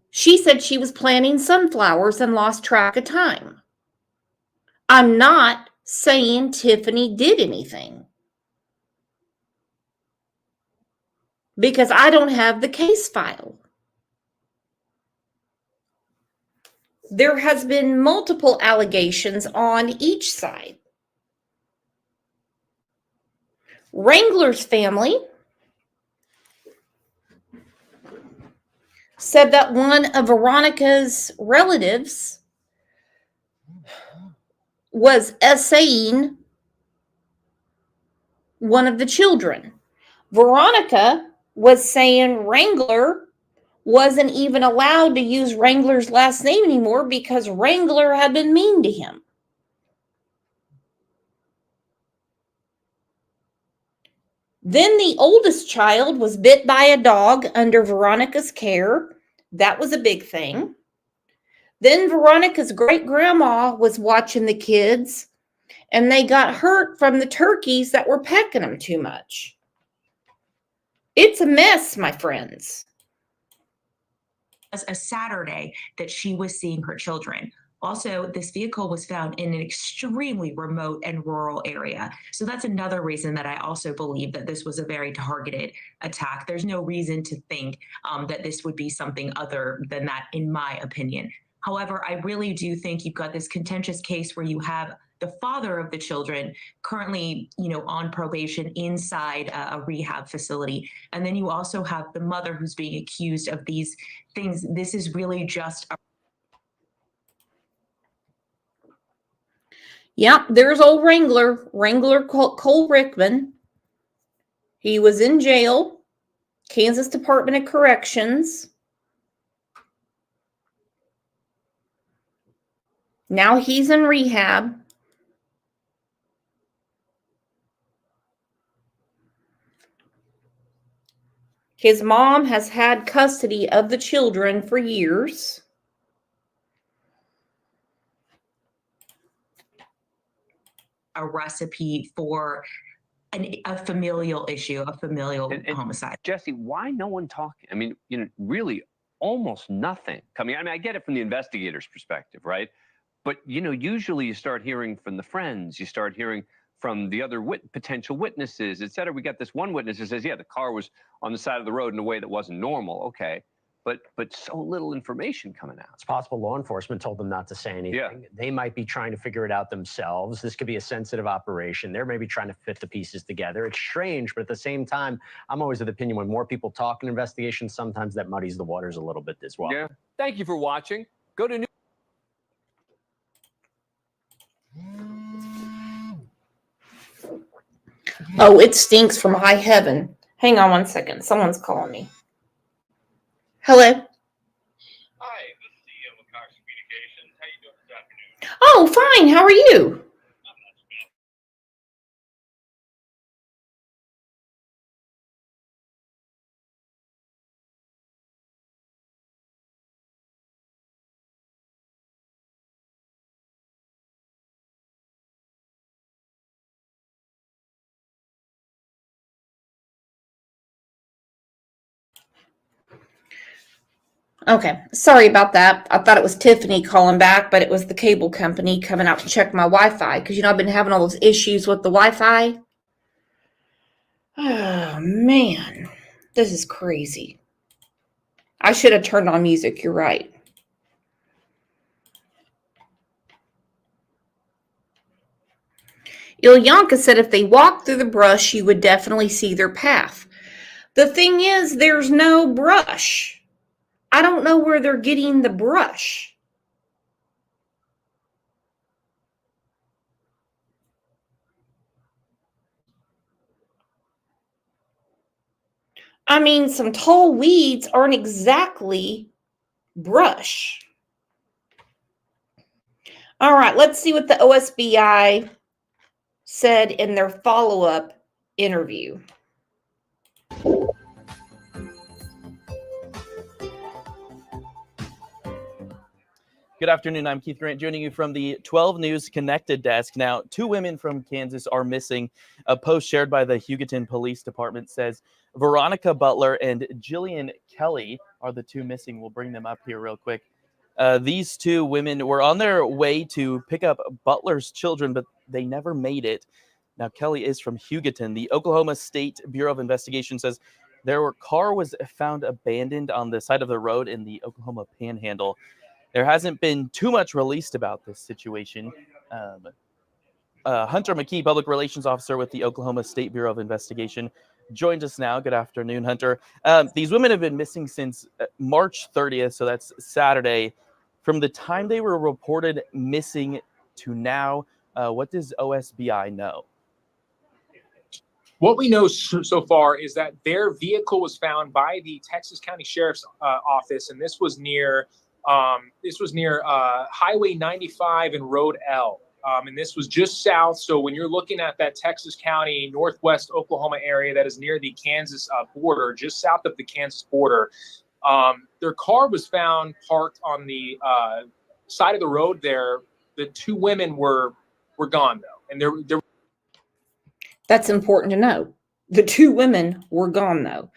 She said she was planting sunflowers and lost track of time. I'm not saying Tiffany did anything, because I don't have the case file. There has been multiple allegations on each side. Wrangler's family said that one of Veronica's relatives was essaying one of the children. Veronica was saying Wrangler wasn't even allowed to use Wrangler's last name anymore because Wrangler had been mean to him. Then the oldest child was bit by a dog under Veronica's care. That was a big thing. Then Veronica's great-grandma was watching the kids, and they got hurt from the turkeys that were pecking them too much. It's a mess, my friends. a Saturday that she was seeing her children. Also, this vehicle was found in an extremely remote and rural area. So that's another reason that I also believe that this was a very targeted attack. There's no reason to think that this would be something other than that, in my opinion. However, I really do think you've got this contentious case where you have the father of the children currently, on probation inside a rehab facility. And then you also have the mother who's being accused of these things. This is really just a Yep, there's old Wrangler Cole Rickman. He was in jail, Kansas Department of Corrections. Now he's in rehab. His mom has had custody of the children for years. a recipe for a familial issue, a familial homicide. Jesse, why no one talking? I mean, really almost nothing coming. I mean, I get it from the investigator's perspective, right? But, usually you start hearing from the friends, you start hearing from the other potential witnesses, et cetera. We got this one witness that says, yeah, the car was on the side of the road in a way that wasn't normal. Okay. But so little information coming out. It's possible law enforcement told them not to say anything. Yeah. They might be trying to figure it out themselves. This could be a sensitive operation. They're maybe trying to fit the pieces together. It's strange, but at the same time, I'm always of the opinion when more people talk in investigations, sometimes that muddies the waters a little bit as well. Yeah. Thank you for watching. Go to Oh, it stinks from high heaven. Hang on one second. Someone's calling me. Hello? Hi, this is Ian with Cox Communications. How you doing this afternoon? Oh, fine. How are you? Okay, sorry about that. I thought it was Tiffany calling back, but it was the cable company coming out to check my Wi-Fi because I've been having all those issues with the Wi-Fi. Oh man, this is crazy. I should have turned on music. You're right. Ilyanka said if they walked through the brush, you would definitely see their path. The thing is, there's no brush. I don't know where they're getting the brush. I mean, some tall weeds aren't exactly brush. All right, let's see what the OSBI said in their follow-up interview. Good afternoon. I'm Keith Grant, joining you from the 12 News Connected desk. Now, 2 women from Kansas are missing. A post shared by the Hugoton Police Department says Veronica Butler and Jillian Kelly are the 2 missing. We'll bring them up here real quick. These 2 women were on their way to pick up Butler's children, but they never made it. Now, Kelly is from Hugoton. The Oklahoma State Bureau of Investigation says their car was found abandoned on the side of the road in the Oklahoma Panhandle. There hasn't been too much released about this situation. Hunter McKee, Public Relations Officer with the Oklahoma State Bureau of Investigation, joins us now. Good afternoon, Hunter. These women have been missing since March 30th, so that's Saturday. From the time they were reported missing to now, what does OSBI know? What we know so far is that their vehicle was found by the Texas County Sheriff's Office, and this was near Highway 95 and Road L. And this was just south. So when you're looking at that Texas County, northwest Oklahoma area that is near the Kansas border, just south of the Kansas border, their car was found parked on the side of the road there. The 2 women were gone, though. And they're That's important to know. The 2 women were gone, though.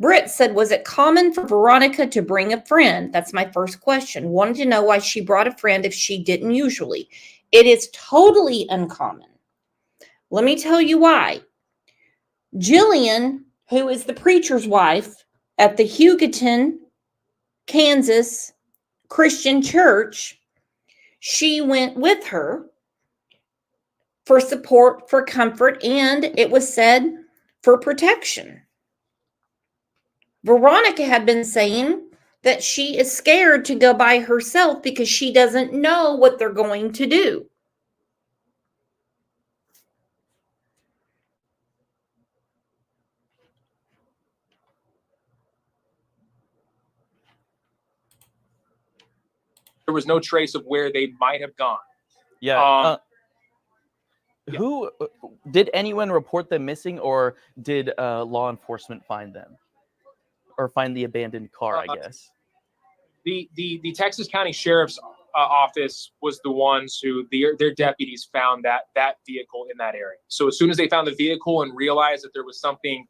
Britt said, was it common for Veronica to bring a friend? That's my first question. Wanted to know why she brought a friend if she didn't usually. It is totally uncommon. Let me tell you why. Jillian, who is the preacher's wife at the Hugoton, Kansas Christian Church, she went with her for support, for comfort, and it was said for protection. Veronica had been saying that she is scared to go by herself because she doesn't know what they're going to do. There was no trace of where they might have gone. Yeah. Who did anyone report them missing, or did law enforcement find them, or find the abandoned car? I guess the Texas County Sheriff's Office was the ones who their deputies found that vehicle in that area. So as soon as they found the vehicle and realized that there was something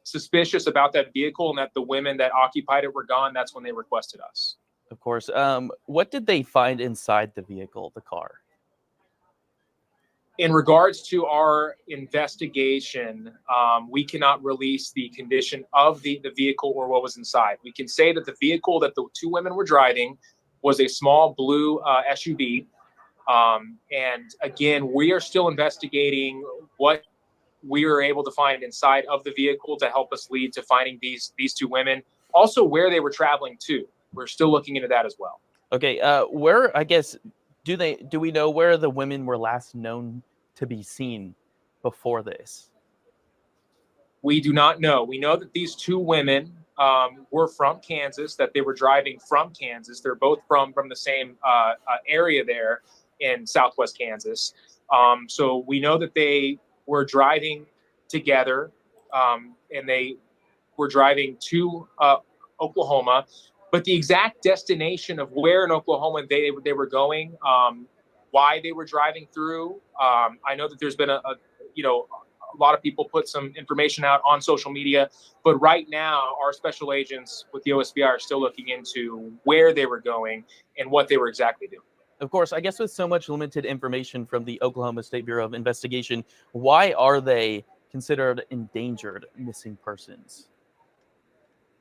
suspicious about that vehicle and that the women that occupied it were gone, that's when they requested us. Of course. What did they find inside the vehicle, the car? In regards to our investigation, we cannot release the condition of the vehicle or what was inside. We can say that the vehicle that the two women were driving was a small blue SUV. And again, we are still investigating what we were able to find inside of the vehicle to help us lead to finding these two women. Also, where they were traveling to. We're still looking into that as well. Okay. Where, I guess, do we know where the women were last known to be seen before this? We do not know. We know that these two women were from Kansas, that they were driving from Kansas. They're both from the same area there in Southwest Kansas. So we know that they were driving together, and they were driving to Oklahoma. But the exact destination of where in Oklahoma they were going, why they were driving through, I know that there's been a lot of people put some information out on social media, but right now our special agents with the OSBI are still looking into where they were going and what they were exactly doing. Of course, I guess with so much limited information from the Oklahoma State Bureau of Investigation, why are they considered endangered missing persons?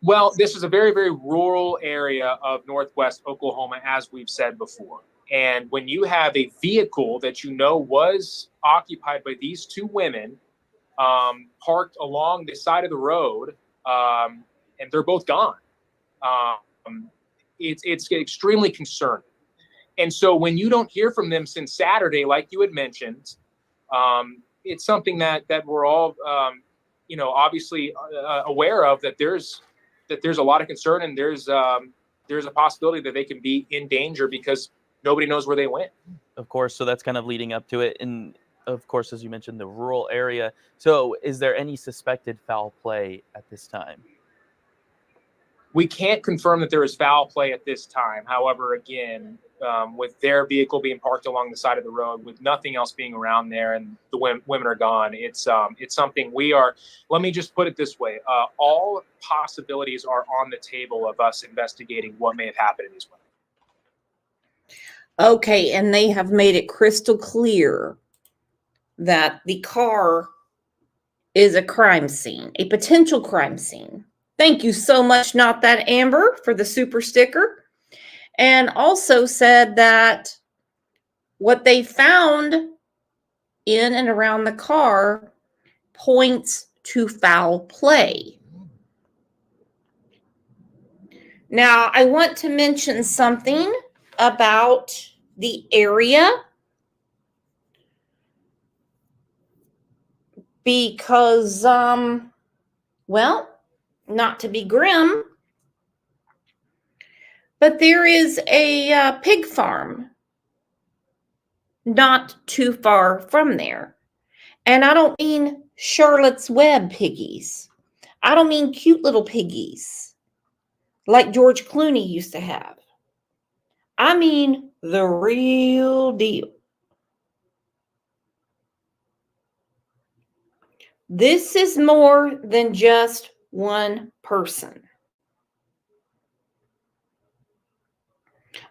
Well, this is a very, very rural area of Northwest Oklahoma, as we've said before. And when you have a vehicle that you know was occupied by these two women, parked along the side of the road, and they're both gone, it's extremely concerning. And so when you don't hear from them since Saturday, like you had mentioned, it's something that we're all, obviously aware of, that there's a lot of concern, and there's a possibility that they can be in danger because nobody knows where they went. Of course, so that's kind of leading up to it. And of course, as you mentioned, the rural area. So is there any suspected foul play at this time? We can't confirm that there is foul play at this time. However, again, with their vehicle being parked along the side of the road, with nothing else being around there, and the women are gone, it's something we are. Let me just put it this way: all possibilities are on the table of us investigating what may have happened to these women. Okay, and they have made it crystal clear that the car is a crime scene, a potential crime scene. Thank you so much, Not That Amber, for the super sticker. And also said that what they found in and around the car points to foul play. Now, I want to mention something about the area, because, well, not to be grim, but there is a pig farm not too far from there. And I don't mean Charlotte's Web piggies. I don't mean cute little piggies like George Clooney used to have. I mean the real deal. This is more than just one person.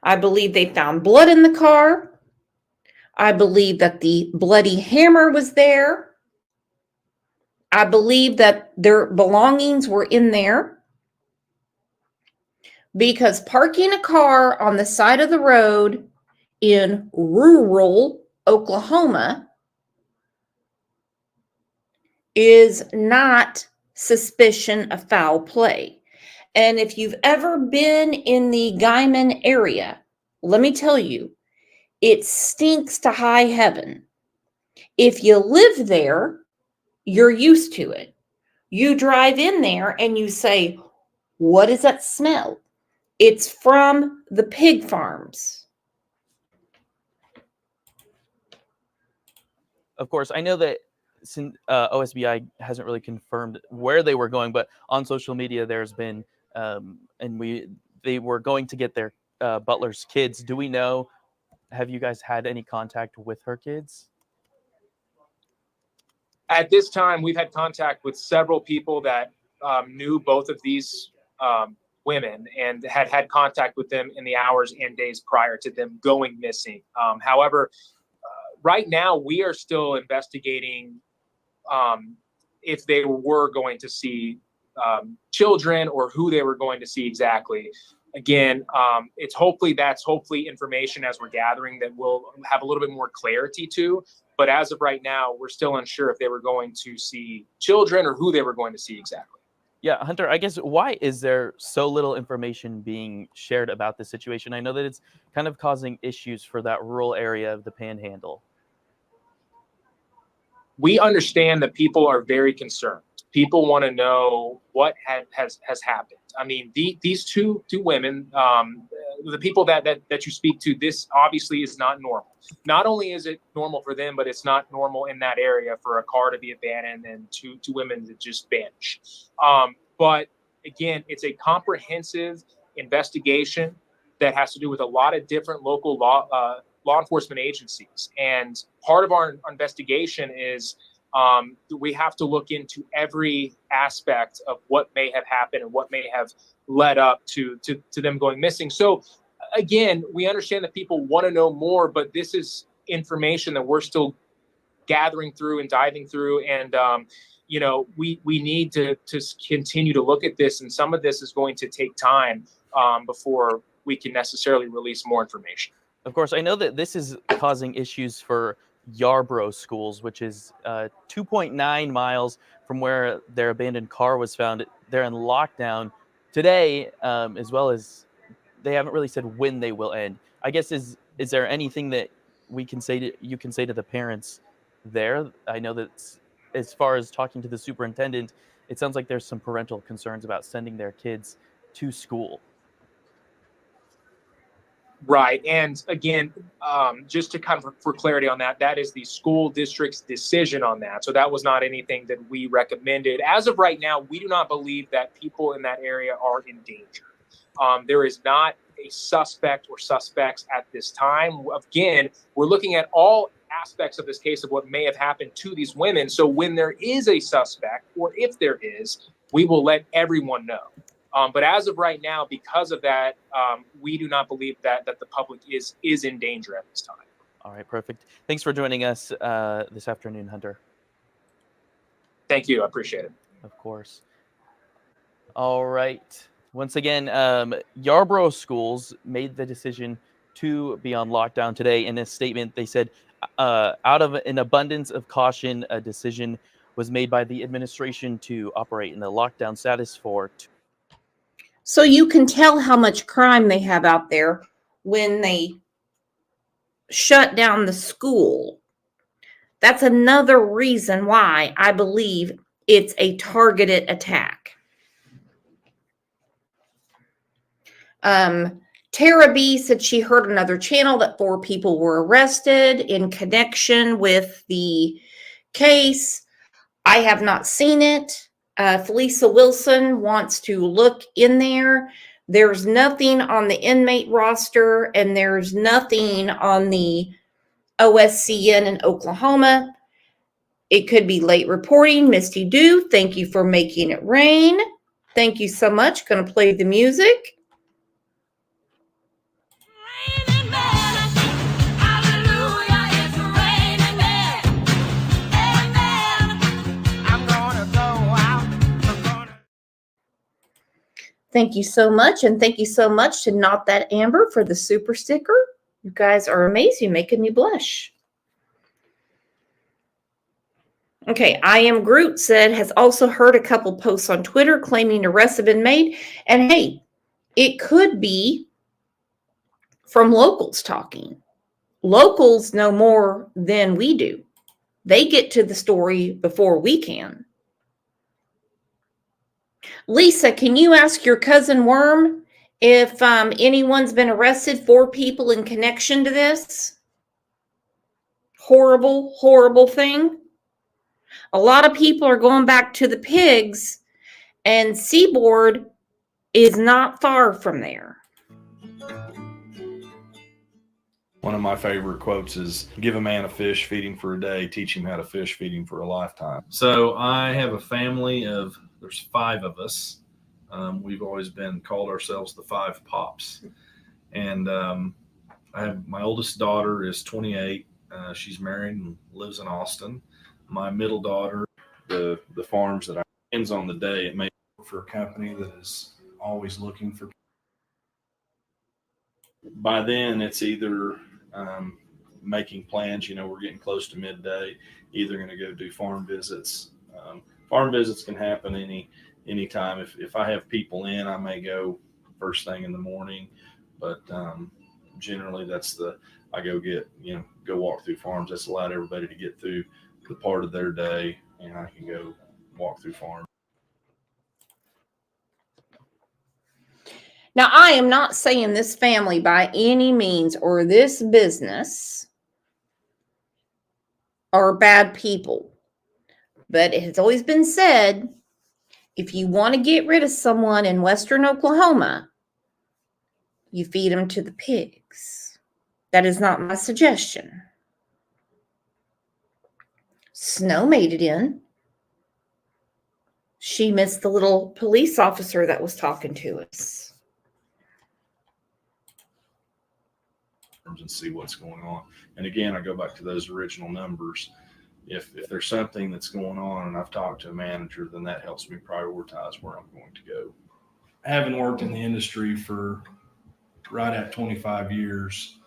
I believe they found blood in the car. I believe that the bloody hammer was there. I believe that their belongings were in there, because parking a car on the side of the road in rural Oklahoma is not suspicion of foul play. And if you've ever been in the Guyman area, let me tell you, it stinks to high heaven. If you live there, you're used to it. You drive in there and you say, what is that smell? It's from the pig farms. Of course, I know that since OSBI hasn't really confirmed where they were going, but on social media there's been, they were going to get their Butler's kids. Do we know? Have you guys had any contact with her kids? At this time, we've had contact with several people that knew both of these women and had contact with them in the hours and days prior to them going missing. However, right now we are still investigating if they were going to see children or who they were going to see exactly. Again, that's hopefully information as we're gathering that we'll have a little bit more clarity to. But as of right now, we're still unsure if they were going to see children or who they were going to see exactly. Yeah, Hunter, I guess, why is there so little information being shared about this situation? I know that it's kind of causing issues for that rural area of the Panhandle. We understand that people are very concerned. People want to know what has happened. I mean, these two women, the people that you speak to, this obviously is not normal. Not only is it normal for them, but it's not normal in that area for a car to be abandoned and two women to just vanish. But again, it's a comprehensive investigation that has to do with a lot of different local law enforcement agencies. And part of our investigation is we have to look into every aspect of what may have happened and what may have led up to them going missing. So again, we understand that people want to know more, but this is information that we're still gathering through and diving through. And, we need to continue to look at this. And some of this is going to take time before we can necessarily release more information. Of course, I know that this is causing issues for Yarborough schools, which is 2.9 miles from where their abandoned car was found. They're in lockdown today, as well as they haven't really said when they will end. I guess, is there anything that you can say to the parents there? I know that as far as talking to the superintendent, it sounds like there's some parental concerns about sending their kids to school. Right. And again, just to kind of for clarity on that, that is the school district's decision on that. So that was not anything that we recommended. As of right now, we do not believe that people in that area are in danger. There is not a suspect or suspects at this time. Again, we're looking at all aspects of this case of what may have happened to these women. So when there is a suspect, or if there is, we will let everyone know. But as of right now, because of that, we do not believe that the public is in danger at this time. All right, perfect. Thanks for joining us this afternoon, Hunter. Thank you. I appreciate it. Of course. All right. Once again, Yarborough schools made the decision to be on lockdown today. In a statement, they said, out of an abundance of caution, a decision was made by the administration to operate in the lockdown status for So you can tell how much crime they have out there when they shut down the school. That's another reason why I believe it's a targeted attack. Tara B said she heard another channel that 4 people were arrested in connection with the case. I have not seen it. Felisa Wilson wants to look in there. There's nothing on the inmate roster, and there's nothing on the OSCN in Oklahoma. It could be late reporting. Misty Dew, thank you for making it rain. Thank you so much. Going to play the music. Thank you so much. And thank you so much to Not That Amber for the super sticker. You guys are amazing, making me blush. Okay, I Am Groot said, has also heard a couple posts on Twitter claiming arrests have been made. And hey, it could be from locals talking. Locals know more than we do. They get to the story before we can. Lisa, can you ask your cousin Worm if anyone's been arrested? 4 people in connection to this horrible, horrible thing. A lot of people are going back to the pigs, and Seaboard is not far from there. One of my favorite quotes is, give a man a fish, feed him for a day, teach him how to fish, feed him for a lifetime. So I have a family of, there's 5 of us. We've always been called ourselves the 5 Pops. And I have, my oldest daughter is 28. She's married and lives in Austin. My middle daughter, the farms that I ends on the day, it may work for a company that is always looking for. By then, it's either making plans. You know, we're getting close to midday. Either going to go do farm visits. Farm visits can happen anytime. If I have people in, I may go first thing in the morning. But generally, that's I go walk through farms. That's allowed everybody to get through the part of their day, and I can go walk through farms. Now, I am not saying this family by any means or this business are bad people, but it has always been said, if you want to get rid of someone in Western Oklahoma, you feed them to the pigs. That is not my suggestion. Snow made it in. She missed the little police officer that was talking to us. And see what's going on. And again, I go back to those original numbers. If there's something that's going on and I've talked to a manager, then that helps me prioritize where I'm going to go. Having worked in the industry for right at 25 years,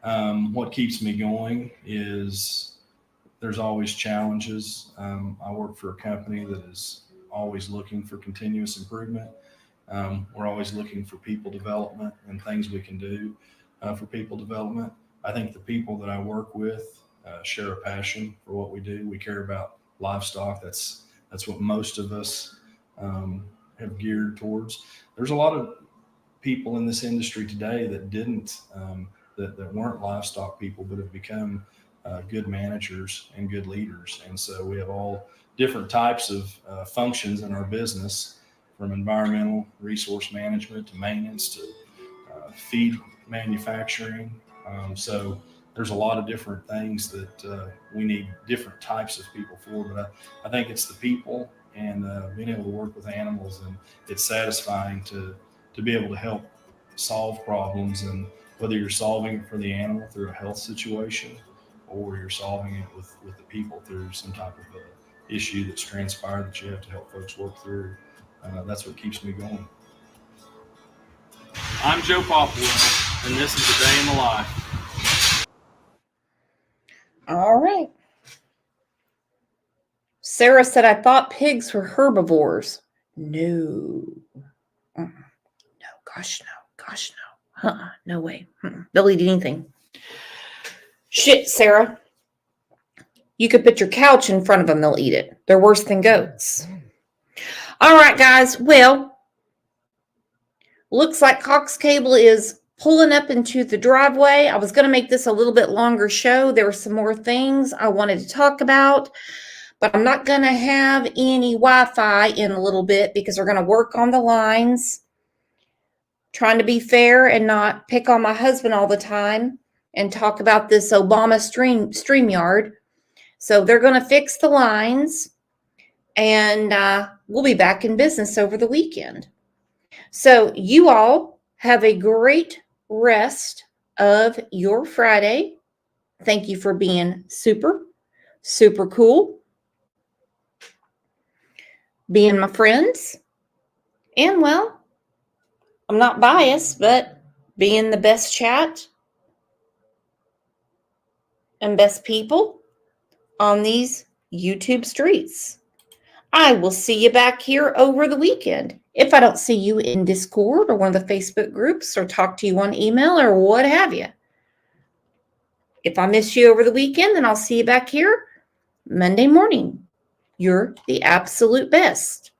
what keeps me going is there's always challenges. I work for a company that is always looking for continuous improvement. We're always looking for people development and things we can do for people development. I think the people that I work with share a passion for what we do. We care about livestock. That's what most of us have geared towards. There's a lot of people in this industry today that didn't, that weren't livestock people, but have become good managers and good leaders. And so we have all different types of functions in our business, from environmental resource management to maintenance to feed manufacturing. So there's a lot of different things that we need different types of people for, but I think it's the people and being able to work with animals, and it's satisfying to be able to help solve problems, and whether you're solving it for the animal through a health situation or you're solving it with the people through some type of issue that's transpired that you have to help folks work through. That's what keeps me going. I'm Joe Popwell, and this is a day in the life. All right. Sarah said, I thought pigs were herbivores. No. No, gosh, no. No way. They'll eat anything. Shit, Sarah. You could put your couch in front of them, they'll eat it. They're worse than goats. All right, guys. Well, looks like Cox Cable is pulling up into the driveway. I was going to make this a little bit longer show. There were some more things I wanted to talk about, but I'm not going to have any Wi-Fi in a little bit because we're going to work on the lines, trying to be fair and not pick on my husband all the time and talk about this Obama StreamYard. So they're going to fix the lines, and we'll be back in business over the weekend. So you all have a great rest of your Friday. Thank you for being super, super cool, being my friends, and well, I'm not biased, but being the best chat and best people on these YouTube streets. I will see you back here over the weekend. If I don't see you in Discord or one of the Facebook groups or talk to you on email or what have you. If I miss you over the weekend, then I'll see you back here Monday morning. You're the absolute best.